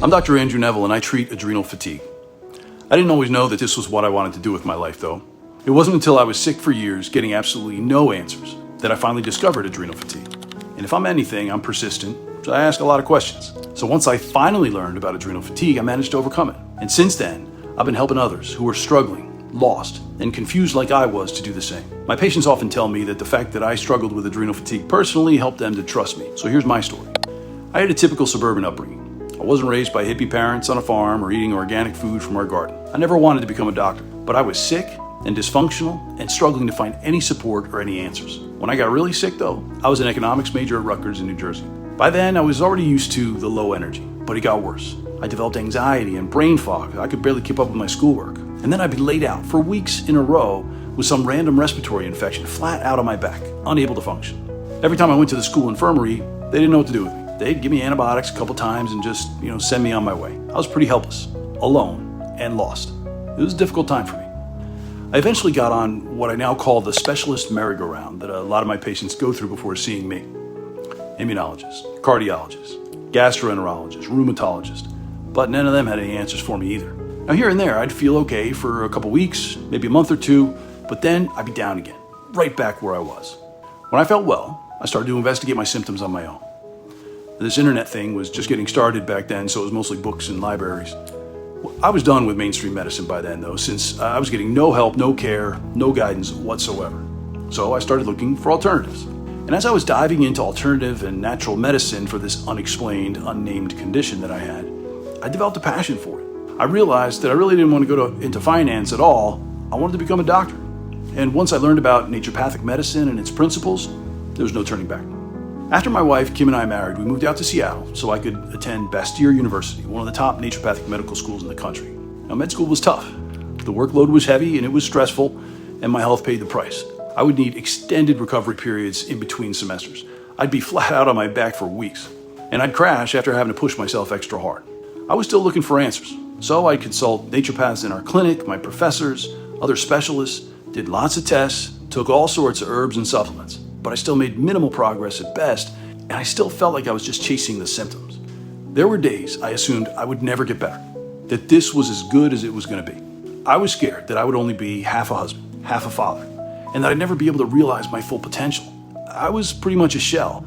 I'm Dr. Andrew Neville, and I treat adrenal fatigue. I didn't always know that this was what I wanted to do with my life, though. It wasn't until I was sick for years, getting absolutely no answers, that I finally discovered adrenal fatigue. And if I'm anything, I'm persistent, so I ask a lot of questions. So once I finally learned about adrenal fatigue, I managed to overcome it. And since then, I've been helping others who are struggling, lost, and confused like I was to do the same. My patients often tell me that the fact that I struggled with adrenal fatigue personally helped them to trust me. So here's my story. I had a typical suburban upbringing. I wasn't raised by hippie parents on a farm or eating organic food from our garden. I never wanted to become a doctor, but I was sick and dysfunctional and struggling to find any support or any answers. When I got really sick though, I was an economics major at Rutgers in New Jersey. By then, I was already used to the low energy, but it got worse. I developed anxiety and brain fog. I could barely keep up with my schoolwork. And then I'd be laid out for weeks in a row with some random respiratory infection flat out on my back, unable to function. Every time I went to the school infirmary, they didn't know what to do with me. They'd give me antibiotics a couple times and just, send me on my way. I was pretty helpless, alone, and lost. It was a difficult time for me. I eventually got on what I now call the specialist merry-go-round that a lot of my patients go through before seeing me. Immunologists, cardiologists, gastroenterologists, rheumatologists, but none of them had any answers for me either. Now here and there, I'd feel okay for a couple weeks, maybe a month or two, but then I'd be down again, right back where I was. When I felt well, I started to investigate my symptoms on my own. This internet thing was just getting started back then, so it was mostly books and libraries. I was done with mainstream medicine by then, though, since I was getting no help, no care, no guidance whatsoever. So I started looking for alternatives. And as I was diving into alternative and natural medicine for this unexplained, unnamed condition that I had, I developed a passion for it. I realized that I really didn't want to go into finance at all. I wanted to become a doctor. And once I learned about naturopathic medicine and its principles, there was no turning back. After my wife, Kim, and I married, we moved out to Seattle so I could attend Bastyr University, one of the top naturopathic medical schools in the country. Now, med school was tough. The workload was heavy and it was stressful, and my health paid the price. I would need extended recovery periods in between semesters. I'd be flat out on my back for weeks, and I'd crash after having to push myself extra hard. I was still looking for answers, so I'd consult naturopaths in our clinic, my professors, other specialists, did lots of tests, took all sorts of herbs and supplements. But I still made minimal progress at best, and I still felt like I was just chasing the symptoms. There were days I assumed I would never get better, that this was as good as it was going to be. I was scared that I would only be half a husband, half a father, and that I'd never be able to realize my full potential. I was pretty much a shell.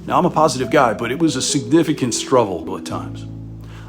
Now, I'm a positive guy, but it was a significant struggle at times.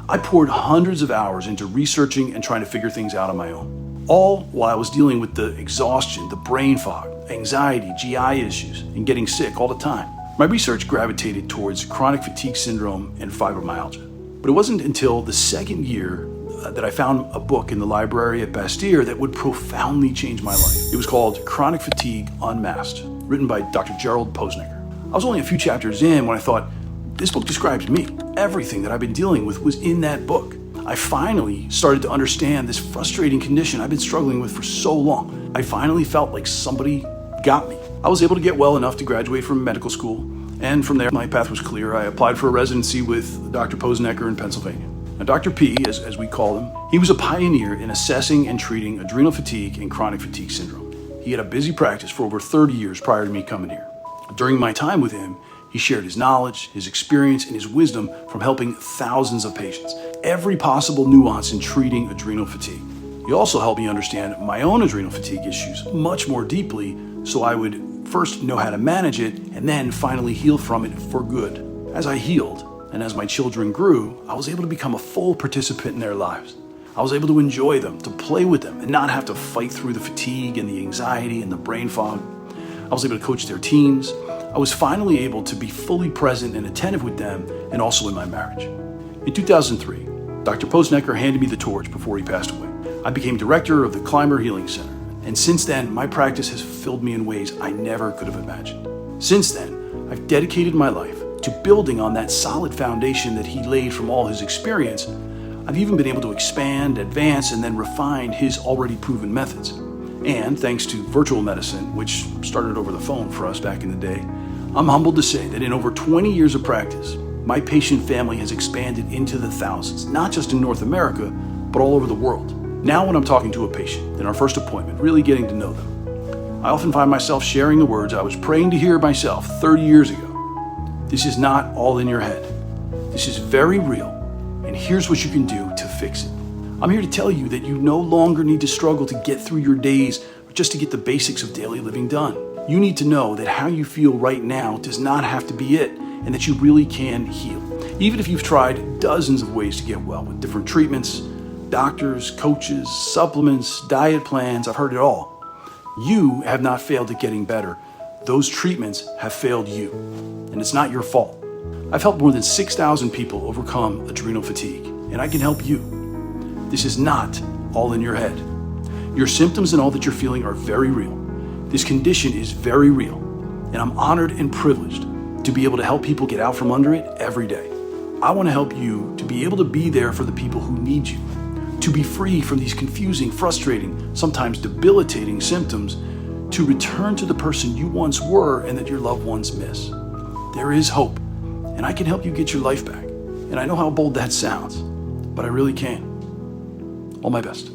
I poured hundreds of hours into researching and trying to figure things out on my own, all while I was dealing with the exhaustion, the brain fog, anxiety, GI issues, and getting sick all the time. My research gravitated towards chronic fatigue syndrome and fibromyalgia. But it wasn't until the second year that I found a book in the library at Bastyr that would profoundly change my life. It was called Chronic Fatigue Unmasked, written by Dr. Gerald Poesnecker. I was only a few chapters in when I thought, this book describes me. Everything that I've been dealing with was in that book. I finally started to understand this frustrating condition I've been struggling with for so long. I finally felt like somebody got me. I was able to get well enough to graduate from medical school, and from there my path was clear. I applied for a residency with Dr. Poesnecker in Pennsylvania. Now, Dr. P, as we call him, he was a pioneer in assessing and treating adrenal fatigue and chronic fatigue syndrome. He had a busy practice for over 30 years prior to me coming here. During my time with him, he shared his knowledge, his experience, and his wisdom from helping thousands of patients, every possible nuance in treating adrenal fatigue. He also helped me understand my own adrenal fatigue issues much more deeply, so I would first know how to manage it and then finally heal from it for good. As I healed and as my children grew, I was able to become a full participant in their lives. I was able to enjoy them, to play with them, and not have to fight through the fatigue and the anxiety and the brain fog. I was able to coach their teams. I was finally able to be fully present and attentive with them, and also in my marriage. In 2003, Dr. Poesnecker handed me the torch before he passed away. I became director of the Clymer Healing Center, and since then, my practice has fulfilled me in ways I never could have imagined. Since then, I've dedicated my life to building on that solid foundation that he laid from all his experience. I've even been able to expand, advance, and then refine his already proven methods. And thanks to virtual medicine, which started over the phone for us back in the day, I'm humbled to say that in over 20 years of practice, my patient family has expanded into the thousands, not just in North America, but all over the world. Now when I'm talking to a patient in our first appointment, really getting to know them, I often find myself sharing the words I was praying to hear myself 30 years ago. This is not all in your head. This is very real, and here's what you can do to fix it. I'm here to tell you that you no longer need to struggle to get through your days or just to get the basics of daily living done. You need to know that how you feel right now does not have to be it, and that you really can heal. Even if you've tried dozens of ways to get well with different treatments, doctors, coaches, supplements, diet plans, I've heard it all. You have not failed at getting better. Those treatments have failed you, and it's not your fault. I've helped more than 6,000 people overcome adrenal fatigue, and I can help you. This is not all in your head. Your symptoms and all that you're feeling are very real. This condition is very real, and I'm honored and privileged to be able to help people get out from under it every day. I want to help you to be able to be there for the people who need you, to be free from these confusing, frustrating, sometimes debilitating symptoms, to return to the person you once were and that your loved ones miss. There is hope, and I can help you get your life back. And I know how bold that sounds, but I really can. All my best.